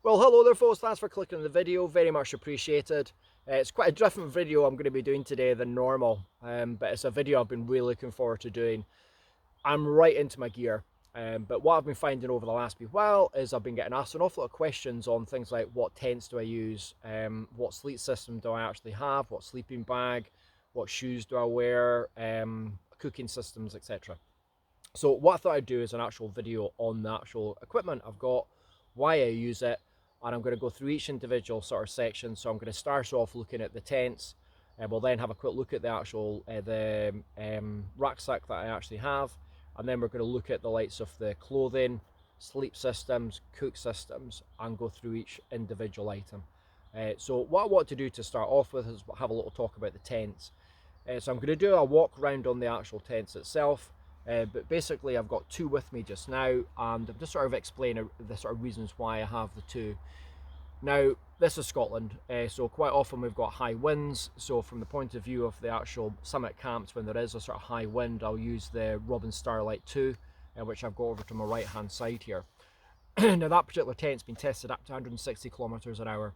Well, hello there folks, thanks for clicking on the video, very much appreciated. It's quite a different video I'm going to be doing today than normal, but it's a video I've been really looking forward to doing. I'm right into my gear, but what I've been finding over the last wee while is I've been getting asked an awful lot of questions on things like what tents do I use, what sleep system do I actually have, what sleeping bag, what shoes do I wear, cooking systems, etc. So what I thought I'd do is an actual video on the actual equipment I've got, why I use it, and I'm going to go through each individual sort of section. So I'm going to start off looking at the tents, and we'll then have a quick look at the actual rucksack that I actually have, and then we're going to look at the likes of the clothing, sleep systems, cook systems, and go through each individual item. So what I want to do to start off with is have a little talk about the tents. So I'm going to do a walk around on the actual tents itself. But basically I've got two with me just now, and I'm just sort of explaining the sort of reasons why I have the two. Now this is Scotland, so quite often we've got high winds, so from the point of view of the actual summit camps, when there is a sort of high wind, I'll use the Robens Starlight 2, which I've got over to my right hand side here. Now that particular tent's been tested up to 160 kilometers an hour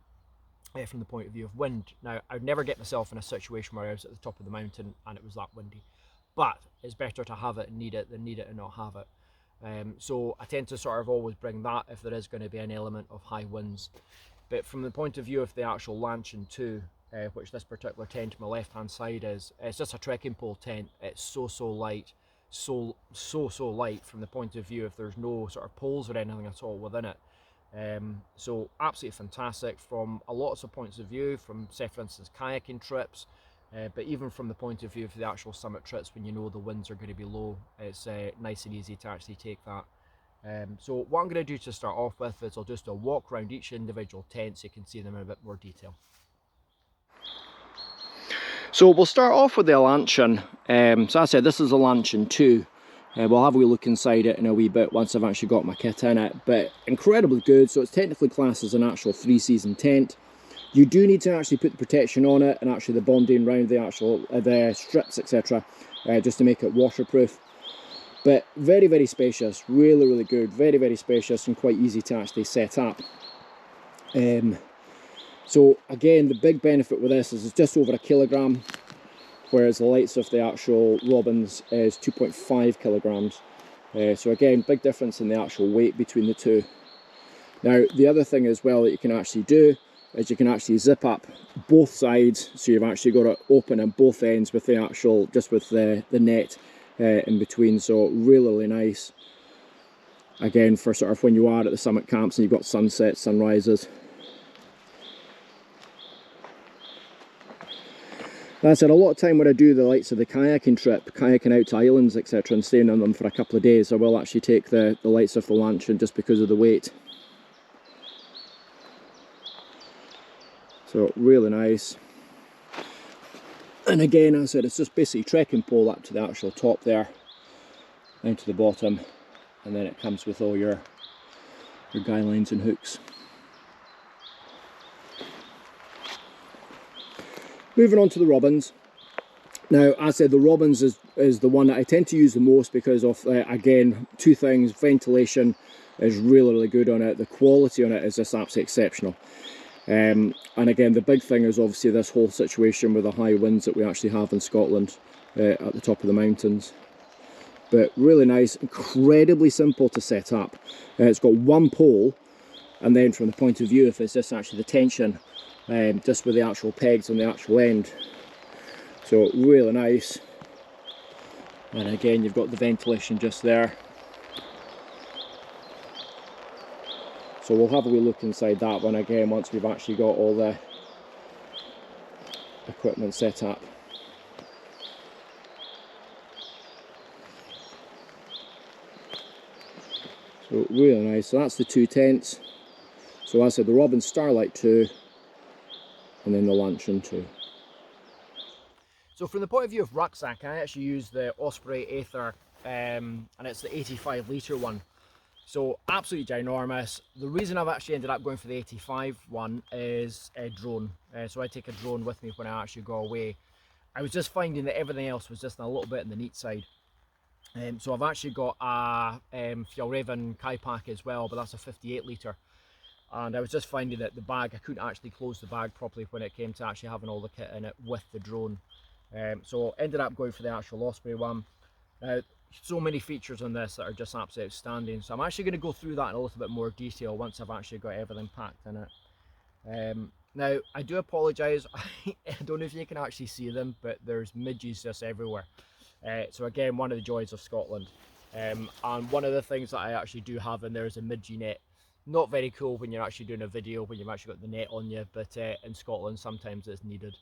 from the point of view of wind. Now I'd never get myself in a situation where I was at the top of the mountain and it was that windy. But it's better to have it and need it than need it and not have it. So I tend to sort of always bring that if there is going to be an element of high winds. But from the point of view of the actual Lanshan 2, which this particular tent to my left hand side is, it's just a trekking pole tent. It's so light, so light from the point of view if there's no sort of poles or anything at all within it. So absolutely fantastic from a lot of points of view, from say for instance kayaking trips. But even from the point of view of the actual summit trips, when you know the winds are going to be low, it's nice and easy to actually take that. So what I'm going to do to start off with is I'll just do a walk around each individual tent so you can see them in a bit more detail. So we'll start off with the Lanshan. So as I said, this is a Lanshan 2. We'll have a wee look inside it in a wee bit once I've actually got my kit in it, but incredibly good. So it's technically classed as an actual 3-season tent. You do need to actually put the protection on it and actually the bonding around the actual the strips, etc., just to make it waterproof. But very spacious, really good, very spacious and quite easy to actually set up. So again, the big benefit with this is it's just over 1 kilogram, whereas the likes of the actual Robens is 2.5 kilograms. So again, big difference in the actual weight between the two. Now the other thing as well that you can actually do is you can actually zip up both sides, so you've actually got it open at both ends with the actual, just with the net in between. So really nice, again, for sort of when you are at the summit camps and you've got sunsets, sunrises. Like I said, a lot of time when I do the likes of the kayaking trip, kayaking out to islands, etc., and staying on them for a couple of days, I will actually take the lights of the Lanshan just because of the weight. So really nice. And again, as I said, it's just basically trekking pole up to the actual top there, down to the bottom, and then it comes with all your guy lines and hooks. Moving on to the Robens. Now, as I said, the Robens is the one that I tend to use the most because of, again, two things. Ventilation is really good on it. The quality on it is just absolutely exceptional. And again, the big thing is obviously this whole situation with the high winds that we actually have in Scotland at the top of the mountains. But really nice, incredibly simple to set up. It's got one pole, and then from the point of view, if it's just actually the tension, just with the actual pegs on the actual end. So really nice. And again, you've got the ventilation just there. So we'll have a wee look inside that one again once we've actually got all the equipment set up. So really nice. So that's the two tents. So as I said, the Robens Starlight 2 and then the Lanshan 2. So from the point of view of rucksack, I actually use the Osprey Aether, and it's the 85 litre one. So absolutely ginormous. The reason I've actually ended up going for the 85 one is a drone. So I take a drone with me when I actually go away. I was just finding that everything else was just a little bit on the neat side. So I've actually got a Fjallraven Kai pack as well, but that's a 58 litre. and I was just finding that the bag, I couldn't actually close the bag properly when it came to actually having all the kit in it with the drone. So ended up going for the actual Osprey one. Now, so many features on this that are just absolutely outstanding, so I'm actually going to go through that in a little bit more detail once I've actually got everything packed in it. Now, I do apologise, I don't know if you can actually see them, but there's midges just everywhere. So again, one of the joys of Scotland. And one of the things that I actually do have in there is a midgie net. Not very cool when you're actually doing a video, when you've actually got the net on you, but in Scotland sometimes it's needed.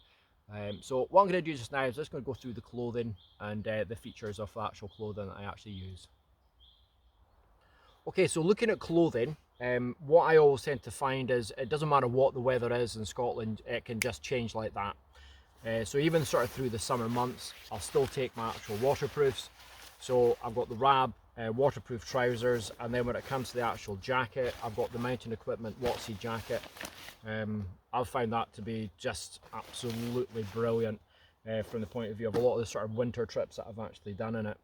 So what I'm going to do just now is just going to go through the clothing and the features of the actual clothing that I actually use. Okay, so looking at clothing, what I always tend to find is it doesn't matter what the weather is in Scotland, it can just change like that. So even sort of through the summer months, I'll still take my actual waterproofs. So I've got the Rab waterproof trousers, and then when it comes to the actual jacket, I've got the mountain equipment OUTXE jacket. I've found that to be just absolutely brilliant from the point of view of a lot of the sort of winter trips that I've actually done in it.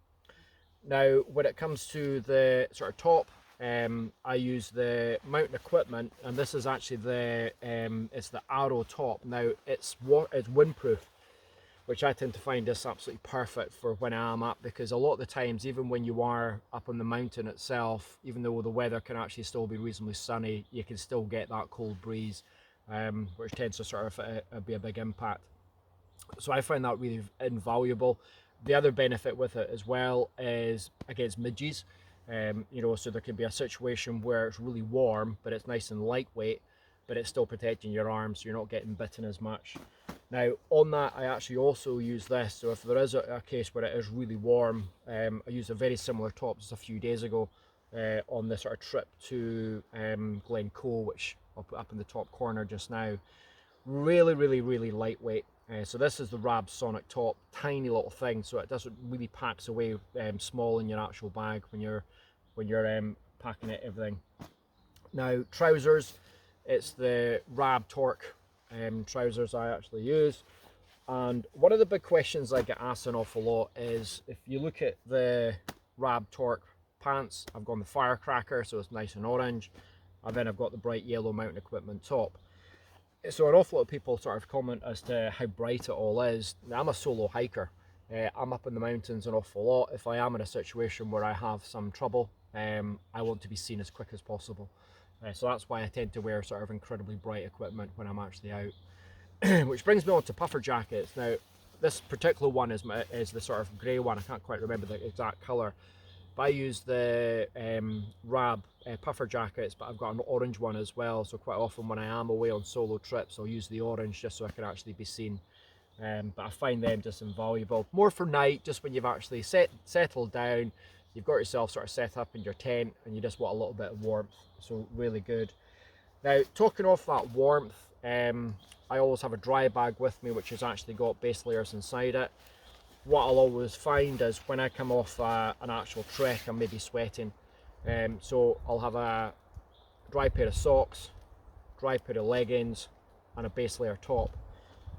Now, when it comes to the sort of top, I use the mountain equipment, and this is actually the it's the Aeros top. Now it's windproof, which I tend to find is absolutely perfect for when I am up, because a lot of the times, even when you are up on the mountain itself, even though the weather can actually still be reasonably sunny, you can still get that cold breeze, which tends to sort of be a big impact. So I find that really invaluable. The other benefit with it as well is against midges. You know, so there could be a situation where it's really warm, but it's nice and lightweight, but it's still protecting your arms, so you're not getting bitten as much. Now, on that, I actually also use this. So if there is a case where it is really warm, I used a very similar top just a few days ago on this sort of trip to Glencoe, which I'll put up in the top corner just now. Really, really, really lightweight. So this is the Rab Sonic top, tiny little thing, so it doesn't really packs away small in your actual bag when you're packing it everything. Now trousers, it's the Rab Torque trousers I actually use, and one of the big questions I get asked an awful lot is, if you look at the Rab Torque pants, I've gone the firecracker, so it's nice and orange, and then I've got the bright yellow mountain equipment top. So an awful lot of people sort of comment as to how bright it all is. Now, I'm a solo hiker. I'm up in the mountains an awful lot. If I am in a situation where I have some trouble, I want to be seen as quick as possible. So that's why I tend to wear sort of incredibly bright equipment when I'm actually out. Which brings me on to puffer jackets. Now, this particular one is the sort of grey one. I can't quite remember the exact colour. But I use the Rab puffer jackets, but I've got an orange one as well, so quite often when I am away on solo trips, I'll use the orange just so I can actually be seen. But I find them just invaluable. More for night, just when you've actually settled down, you've got yourself sort of set up in your tent and you just want a little bit of warmth, so really good. Now, talking off that warmth, I always have a dry bag with me, which has actually got base layers inside it. What I'll always find is when I come off an actual trek, I'm maybe sweating. So I'll have a dry pair of socks, dry pair of leggings, and a base layer top.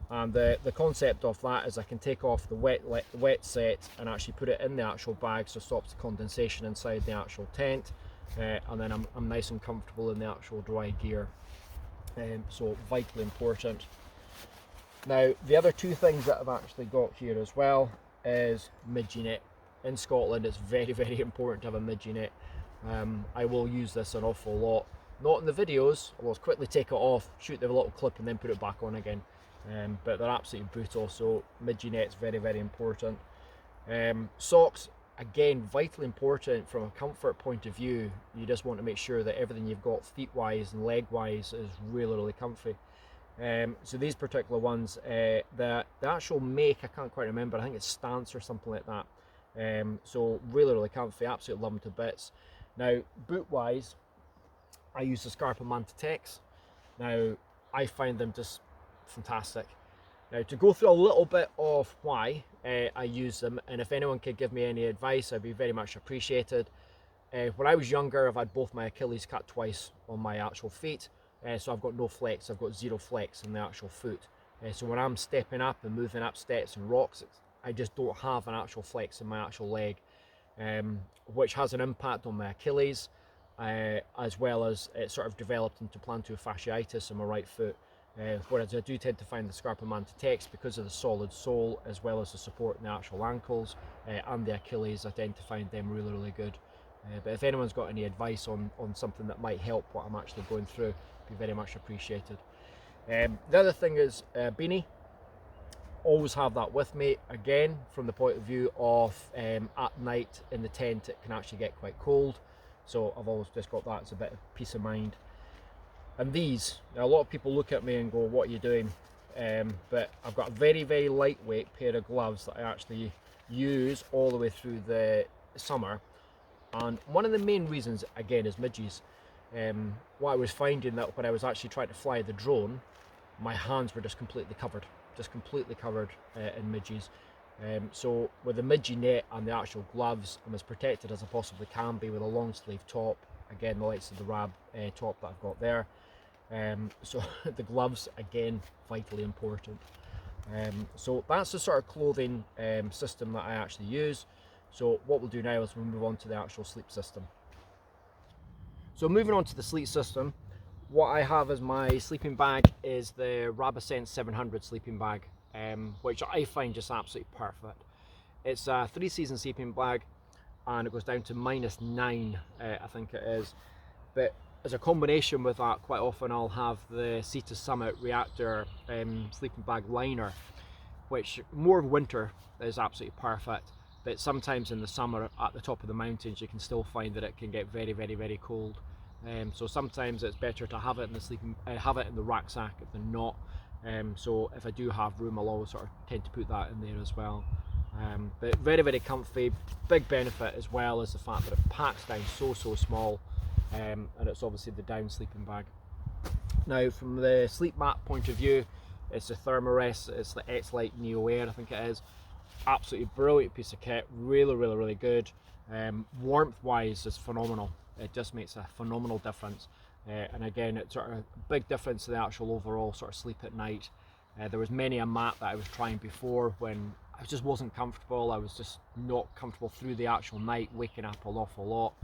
And the concept of that is I can take off the wet set and actually put it in the actual bag, so it stops the condensation inside the actual tent. And then I'm nice and comfortable in the actual dry gear. So vitally important. Now, the other two things that I've actually got here as well is midgie net. In Scotland, it's very, very important to have a midgie net. I will use this an awful lot. Not in the videos, I will quickly take it off, shoot the little clip and then put it back on again. But they're absolutely brutal, so midgie net's very, very important. Socks, again, vitally important from a comfort point of view. You just want to make sure that everything you've got feet-wise and leg-wise is really, really comfy. So these particular ones, the actual make, I can't quite remember, I think it's Stance or something like that. So really, really comfy, absolutely love them to bits. Now, boot wise, I use the Scarpa Manta Techs. Now, I find them just fantastic. Now, to go through a little bit of why I use them, and if anyone could give me any advice, I'd be very much appreciated. When I was younger, I've had both my Achilles cut twice on my actual feet. So I've got no flex, I've got zero flex in the actual foot. So when I'm stepping up and moving up steps and rocks, I just don't have an actual flex in my actual leg, which has an impact on my Achilles. as well as it sort of developed into plantar fasciitis in my right foot. Whereas I do tend to find the Scarpa Manta Tex, because of the solid sole as well as the support in the actual ankles and the Achilles, I tend to find them really, really good. But if anyone's got any advice on something that might help what I'm actually going through, it'd be very much appreciated. The other thing is beanie. Always have that with me, again from the point of view of at night in the tent it can actually get quite cold, so I've always just got that as a bit of peace of mind. And these, now a lot of people look at me and go, what are you doing? But I've got a very, very lightweight pair of gloves that I actually use all the way through the summer. And one of the main reasons, again, is midges. What I was finding that when I was actually trying to fly the drone, my hands were just completely covered in midges. So with the midgie net and the actual gloves, I'm as protected as I possibly can be with a long sleeve top. Again, the likes of the Rab top that I've got there. So the gloves, again, vitally important. So that's the sort of clothing system that I actually use. So what we'll do now is we'll move on to the actual sleep system. So moving on to the sleep system, what I have as my sleeping bag is the Rab Accent 700 sleeping bag, which I find just absolutely perfect. It's a 3-season sleeping bag, and it goes down to -9, I think it is. But as a combination with that, quite often I'll have the Sea to Summit Reactor sleeping bag liner, which more winter is absolutely perfect. But sometimes in the summer at the top of the mountains, you can still find that it can get very, very, very cold. So sometimes it's better to have it in the have it in the rucksack than not. So if I do have room, I'll always sort of tend to put that in there as well. But very, very comfy. Big benefit as well is the fact that it packs down so small, and it's obviously the down sleeping bag. Now from the sleep mat point of view, it's the Thermarest, it's the X-Lite Neo Air, I think it is. Absolutely brilliant piece of kit, really, really, really good. Warmth wise is phenomenal. It just makes a phenomenal difference. And again, it's sort of a big difference to the actual overall sort of sleep at night. There was many a mat that I was trying before when I just wasn't comfortable. I was just not comfortable through the actual night, waking up an awful lot.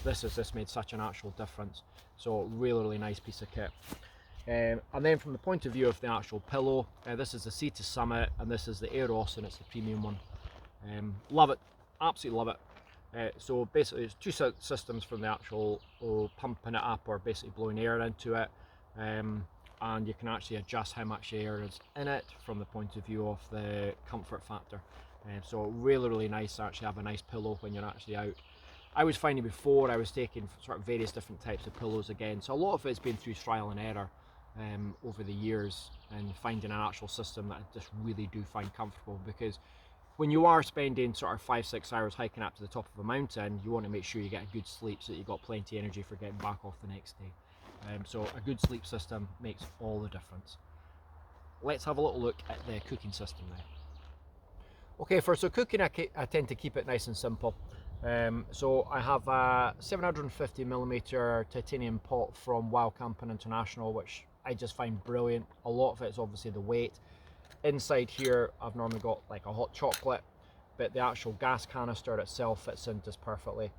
This has just made such an actual difference. So really, really nice piece of kit. And then from the point of view of the actual pillow, this is the Sea to Summit, and this is the Aeros, and it's the premium one. Love it, absolutely love it. So basically it's two systems from the actual pumping it up or basically blowing air into it, and you can actually adjust how much air is in it from the point of view of the comfort factor. So really, really nice to actually have a nice pillow when you're actually out. I was finding before I was taking sort of various different types of pillows again, so a lot of it's been through trial and error over the years, and finding an actual system that I just really do find comfortable, because when you are spending sort of 5-6 hours hiking up to the top of a mountain, you want to make sure you get a good sleep so that you've got plenty of energy for getting back off the next day. So a good sleep system makes all the difference. Let's have a little look at the cooking system now. Okay, for so cooking, I tend to keep it nice and simple. So I have a 750mm titanium pot from Wildcamping International, which I just find brilliant. A lot of it is obviously the weight. Inside here I've normally got like a hot chocolate, but the actual gas canister itself fits in just perfectly.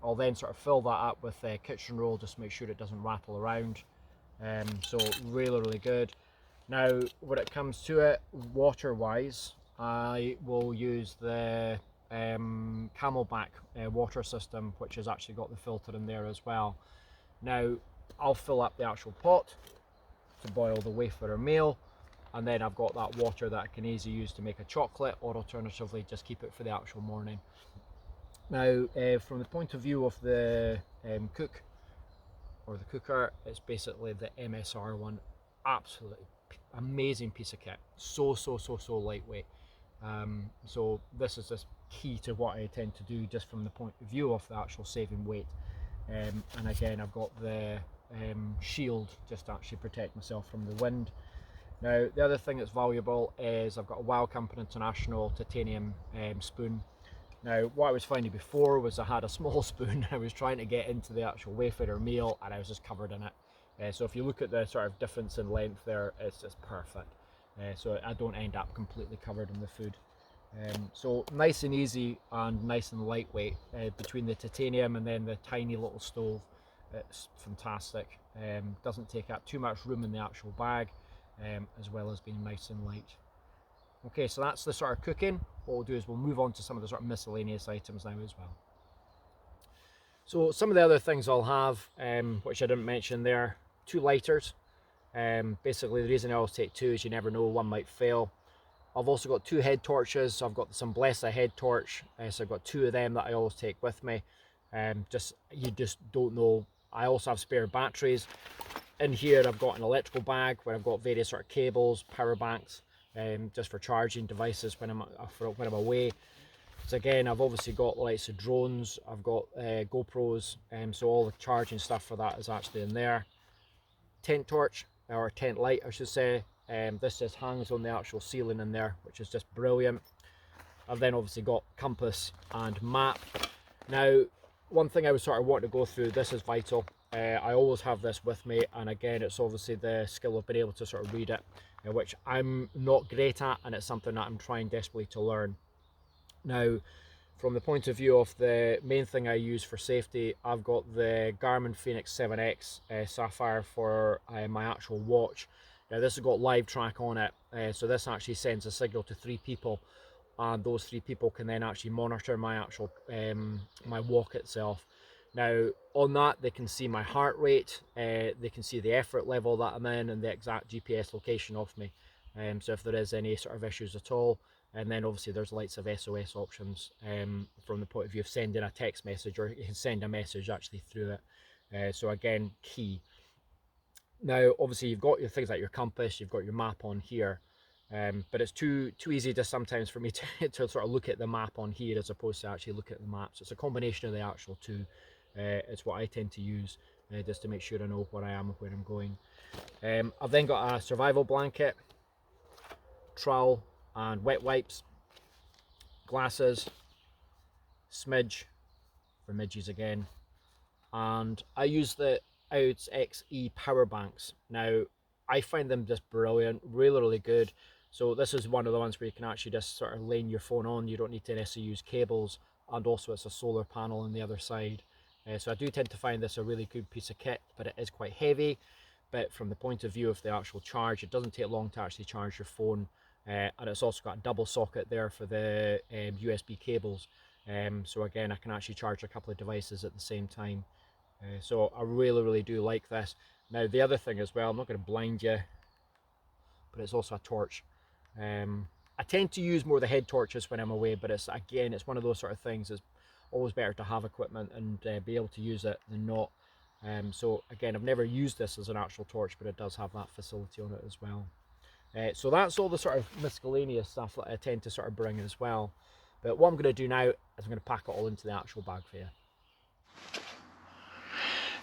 I'll then sort of fill that up with a kitchen roll just to make sure it doesn't rattle around. So really, really good. Now when it comes to it, water wise, I will use the Camelback water system, which has actually got the filter in there as well. Now I'll fill up the actual pot to boil the wafer or meal, and then I've got that water that I can easily use to make a chocolate, or alternatively just keep it for the actual morning. Now from the point of view of the cook or the cooker, it's basically the MSR one. Absolutely amazing piece of kit, so lightweight. So this is just key to what I tend to do just from the point of view of the actual saving weight. And again, I've got the shield just to actually protect myself from the wind. Now the other thing that's valuable is I've got a Wildcamping International titanium spoon. Now what I was finding before was I had a small spoon, I was trying to get into the actual wafer or meal, and I was just covered in it. So if you look at the sort of difference in length there, it's just perfect. So I don't end up completely covered in the food. So nice and easy and nice and lightweight between the titanium and then the tiny little stove. It's fantastic. Doesn't take up too much room in the actual bag, as well as being nice and light. Okay, so that's the sort of cooking. What we'll do is we'll move on to some of the sort of miscellaneous items now as well. So some of the other things I'll have, which I didn't mention there, 2 lighters. Basically the reason I always take 2 is you never know, one might fail. I've also got 2 head torches. So I've got the Sunblesa head torch, so I've got 2 of them that I always take with me. You just don't know. I also have spare batteries. In here I've got an electrical bag where I've got various sort of cables, power banks, just for charging devices when I'm away. So again, I've obviously got the likes of drones, I've got GoPros, so all the charging stuff for that is actually in there. Tent torch, or tent light I should say. This just hangs on the actual ceiling in there, which is just brilliant. I've then obviously got compass and map. Now, one thing I was sort of wanting to go through, this is vital. I always have this with me, and again, it's obviously the skill of being able to sort of read it, which I'm not great at, and it's something that I'm trying desperately to learn. Now, from the point of view of the main thing I use for safety, I've got the Garmin Fenix 7X Sapphire for my actual watch. Now this has got live track on it, so this actually sends a signal to 3 people, and those 3 people can then actually monitor my actual my walk itself. Now on that they can see my heart rate, they can see the effort level that I'm in, and the exact GPS location of me. So if there is any sort of issues at all, and then obviously there's lots of SOS options from the point of view of sending a text message, or you can send a message actually through it. So again, key. Now obviously you've got your things like your compass, you've got your map on here, but it's too easy just sometimes for me to sort of look at the map on here as opposed to actually look at the map. So it's a combination of the actual 2. It's what I tend to use just to make sure I know where I am and where I'm going. I've then got a survival blanket, trowel and wet wipes, glasses, smidge for midges again, and I use the OUTXE power banks. Now I find them just brilliant, really good. So this is one of the ones where you can actually just sort of lane your phone on. You don't need to necessarily use cables, and also it's a solar panel on the other side. So I do tend to find this a really good piece of kit, but it is quite heavy. But from the point of view of the actual charge, it doesn't take long to actually charge your phone. And it's also got a double socket there for the USB cables. So again, I can actually charge a couple of devices at the same time. So I really do like this. Now the other thing as well, I'm not going to blind you, but it's also a torch. I tend to use more the head torches when I'm away, but it's one of those sort of things. It's always better to have equipment and be able to use it than not. So again, I've never used this as an actual torch, but it does have that facility on it as well. So that's all the sort of miscellaneous stuff that I tend to sort of bring as well. But what I'm going to do now is I'm going to pack it all into the actual bag for you.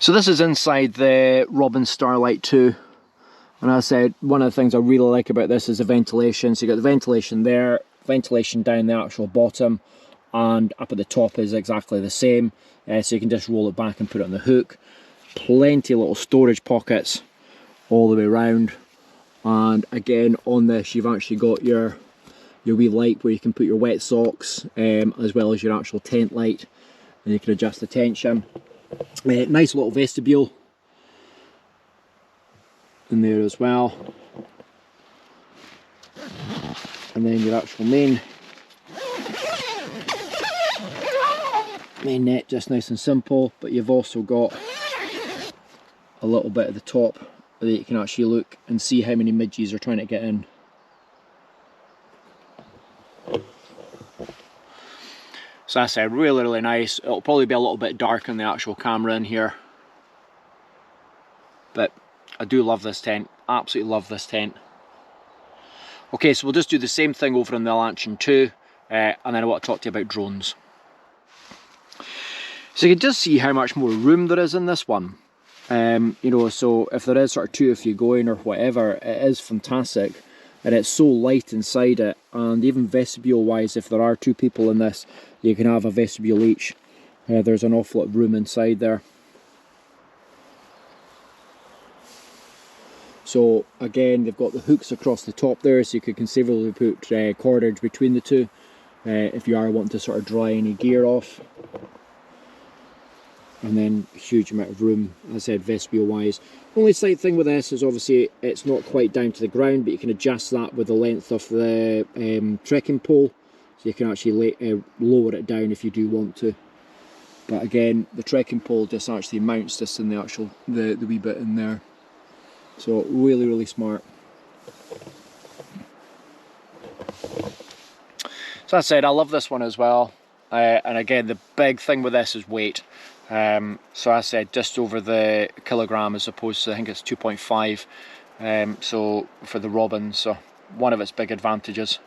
So this is inside the Robens Starlight 2. And as I said, one of the things I really like about this is the ventilation. So you got the ventilation there, ventilation down the actual bottom, and up at the top is exactly the same. So you can just roll it back and put it on the hook. Plenty of little storage pockets all the way around. And again, on this you've actually got your wee light where you can put your wet socks, as well as your actual tent light, and you can adjust the tension. Nice little vestibule in there as well, and then your actual main net, just nice and simple. But you've also got a little bit at the top that you can actually look and see how many midges are trying to get in. So that's really nice. It'll probably be a little bit dark on the actual camera in here, but I do love this tent, absolutely love this tent. Okay, so we'll just do the same thing over in the Lanshan 2, and then I want to talk to you about drones. So you can just see how much more room there is in this one. You know, so if there is sort of 2 of you going or whatever, it is fantastic, and it's so light inside it. And even vestibule wise, if there are 2 people in this, you can have a vestibule each. There's an awful lot of room inside there. So again, they've got the hooks across the top there, so you could conceivably put cordage between the 2. if you are wanting to sort of dry any gear off. And then a huge amount of room, as I said, vestibule wise. Only slight thing with this is obviously it's not quite down to the ground, but you can adjust that with the length of the trekking pole, so you can actually lower it down if you do want to. But again, the trekking pole just actually mounts this in the actual the wee bit in there, so really smart. So as I said, I love this one as well, and again the big thing with this is weight. So I said just over the kilogram as opposed to, I think it's 2.5, so for the Robins, so one of its big advantages.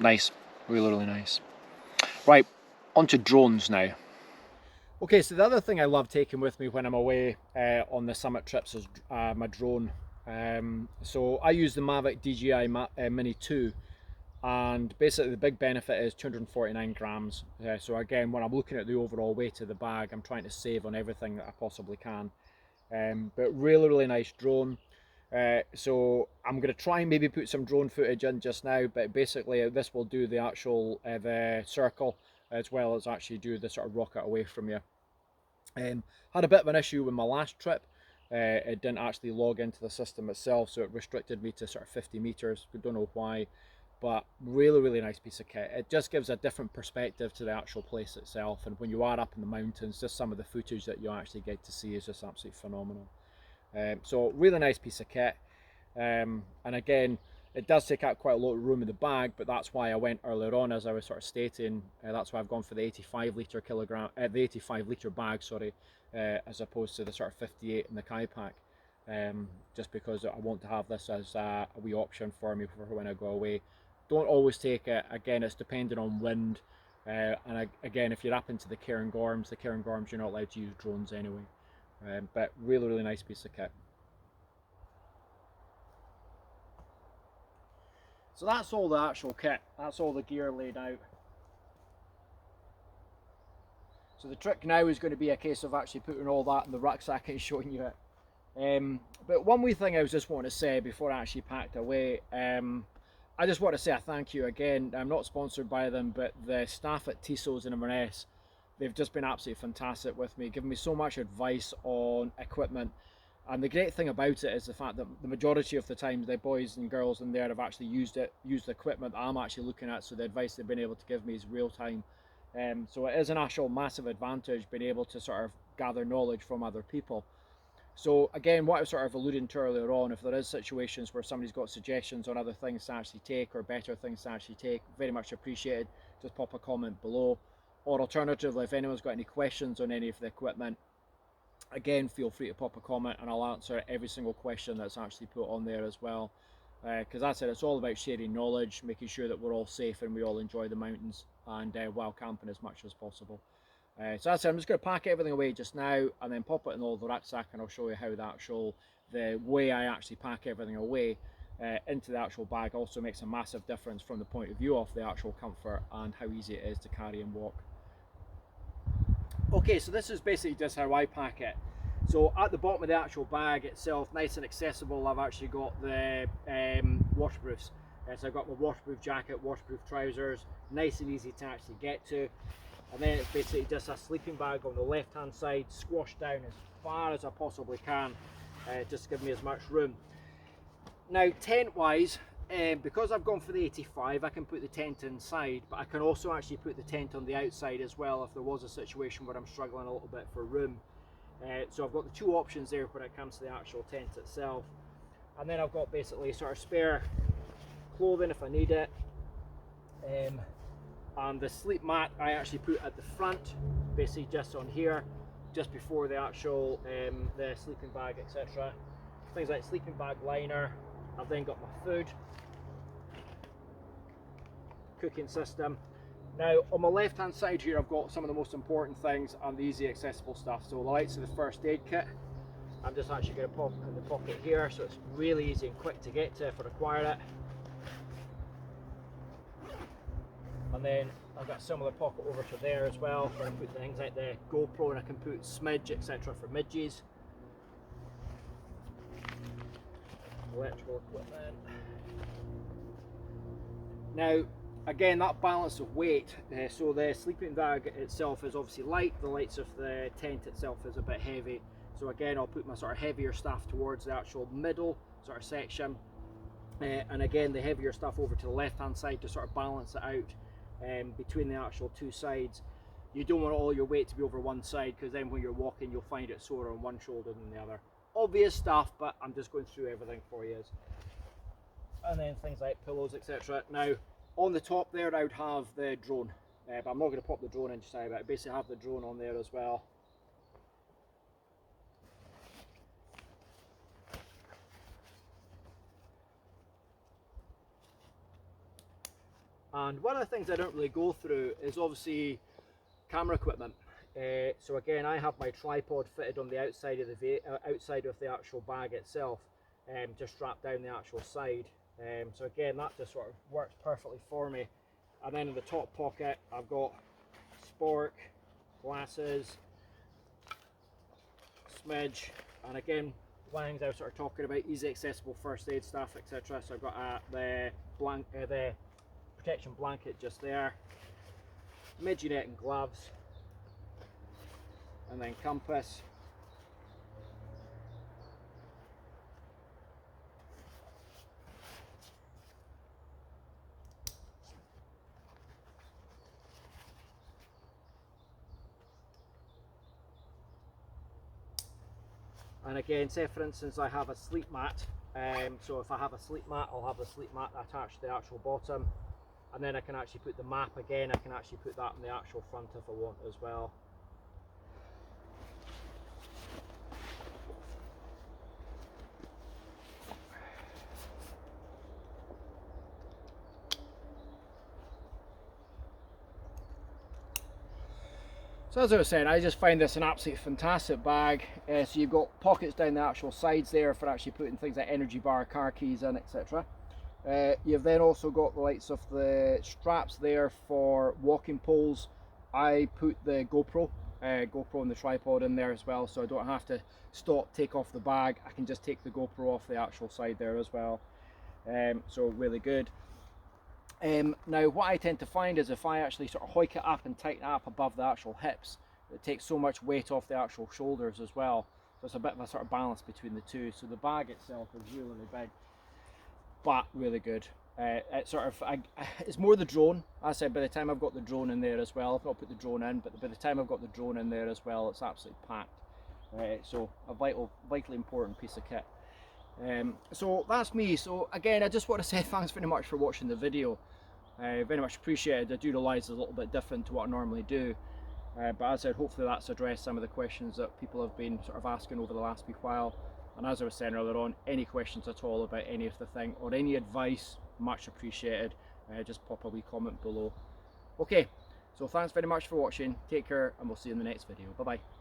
Nice, really nice. Right, on to drones now. Okay, so the other thing I love taking with me when I'm away on the summit trips is my drone. So I use the Mavic DJI Mini 2. And basically the big benefit is 249 grams. So again, when I'm looking at the overall weight of the bag, I'm trying to save on everything that I possibly can. But really nice drone. So I'm going to try and maybe put some drone footage in just now, but basically this will do the actual the circle as well as actually do the sort of rocket away from you. Had a bit of an issue with my last trip. It didn't actually log into the system itself, so it restricted me to sort of 50 meters. We don't know why. But really nice piece of kit. It just gives a different perspective to the actual place itself, and when you are up in the mountains, just some of the footage that you actually get to see is just absolutely phenomenal. So really nice piece of kit, and again it does take out quite a lot of room in the bag, but that's why I went earlier on, as I was sort of stating, that's why I've gone for the 85 litre bag, sorry, as opposed to the sort of 58 in the Kaipak. Just because I want to have this as a wee option for me for when I go away. Don't always take it, again it's dependent on wind, and again if you're up into the Cairngorms you're not allowed to use drones anyway. But really nice piece of kit. So that's all the actual kit, that's all the gear laid out. So the trick now is going to be a case of actually putting all that in the rucksack and showing you it. But one wee thing I was just wanting to say before I actually packed away, I just want to say a thank you again. I'm not sponsored by them, but the staff at Tisso's in Inverness, they've just been absolutely fantastic with me, giving me so much advice on equipment. And the great thing about it is the fact that the majority of the time the boys and girls in there have actually used the equipment that I'm actually looking at, so the advice they've been able to give me is real time. So it is an actual massive advantage being able to sort of gather knowledge from other people. So again, what I was sort of alluding to earlier on, if there is situations where somebody's got suggestions on other things to actually take or better things to actually take, very much appreciated. Just pop a comment below. Or alternatively, if anyone's got any questions on any of the equipment, again, feel free to pop a comment and I'll answer every single question that's actually put on there as well. Because that's it, it's all about sharing knowledge, making sure that we're all safe and we all enjoy the mountains and wild camping as much as possible. So that's it, I'm just going to pack everything away just now and then pop it in all the rucksack, and I'll show you how the way I actually pack everything away into the actual bag also makes a massive difference from the point of view of the actual comfort and how easy it is to carry and walk. Okay, so this is basically just how I pack it. So at the bottom of the actual bag itself, nice and accessible, I've actually got the washproofs. So I've got my waterproof jacket, waterproof trousers, nice and easy to actually get to. And then it's basically just a sleeping bag on the left hand side, squashed down as far as I possibly can, just to give me as much room. Now tent wise, because I've gone for the 85, I can put the tent inside, but I can also actually put the tent on the outside as well if there was a situation where I'm struggling a little bit for room. So I've got the two options there when it comes to the actual tent itself. And then I've got basically sort of spare clothing if I need it. And the sleep mat I actually put at the front, basically just on here, just before the actual the sleeping bag, etc. Things like sleeping bag liner. I've then got my food, cooking system. Now on my left hand side here I've got some of the most important things and the easy accessible stuff. So the likes of the first aid kit, I'm just actually going to pop in the pocket here, so it's really easy and quick to get to if I require it. And then I've got a similar pocket over to there as well, where I put things like the GoPro, and I can put smidge, etc. for midges. Electrical equipment. Now again, that balance of weight, so the sleeping bag itself is obviously light, the lights of the tent itself is a bit heavy. So again, I'll put my sort of heavier stuff towards the actual middle sort of section, and again the heavier stuff over to the left hand side to sort of balance it out between the actual two sides. You don't want all your weight to be over one side, because then when you're walking you'll find it sore on one shoulder than the other. Obvious stuff, but I'm just going through everything for you. And then things like pillows, etc. Now on the top there I would have the drone, but I'm not going to pop the drone in just now, but I basically have the drone on there as well. And one of the things I don't really go through is obviously camera equipment. So again, I have my tripod fitted on the outside of the actual bag itself, just strapped down the actual side. So again, that just sort of works perfectly for me. And then in the top pocket, I've got Spork, glasses, smidge, and again, one of the things I was sort of talking about, easy accessible first aid stuff, etc. So I've got the protection blanket just there, midgie net and gloves, and then compass. And again, say for instance I have a sleep mat, so if I have a sleep mat, I'll have the sleep mat attached to the actual bottom, and then I can actually put the map again, I can actually put that in the actual front if I want as well. So as I was saying, I just find this an absolutely fantastic bag. So you've got pockets down the actual sides there for actually putting things like energy bar, car keys in, etc. You've then also got the likes of the straps there for walking poles. I put the GoPro and the tripod in there as well, so I don't have to stop, take off the bag. I can just take the GoPro off the actual side there as well. So really good. Now what I tend to find is if I actually sort of hike it up and tighten it up above the actual hips, it takes so much weight off the actual shoulders as well. So it's a bit of a sort of balance between the two. So the bag itself is really, really big, but really good. It's more the drone. As I said, by the time I've got the drone in there as well, I've not put the drone in, but by the time I've got the drone in there as well, it's absolutely packed. So a vitally important piece of kit. So that's me. So again, I just want to say thanks very much for watching the video. Very much appreciated. I do realise it's a little bit different to what I normally do, but as I said, hopefully that's addressed some of the questions that people have been sort of asking over the last wee while. And as I was saying earlier on, any questions at all about any of the thing or any advice, much appreciated. Just pop a wee comment below. Okay, so thanks very much for watching. Take care, and we'll see you in the next video. Bye bye.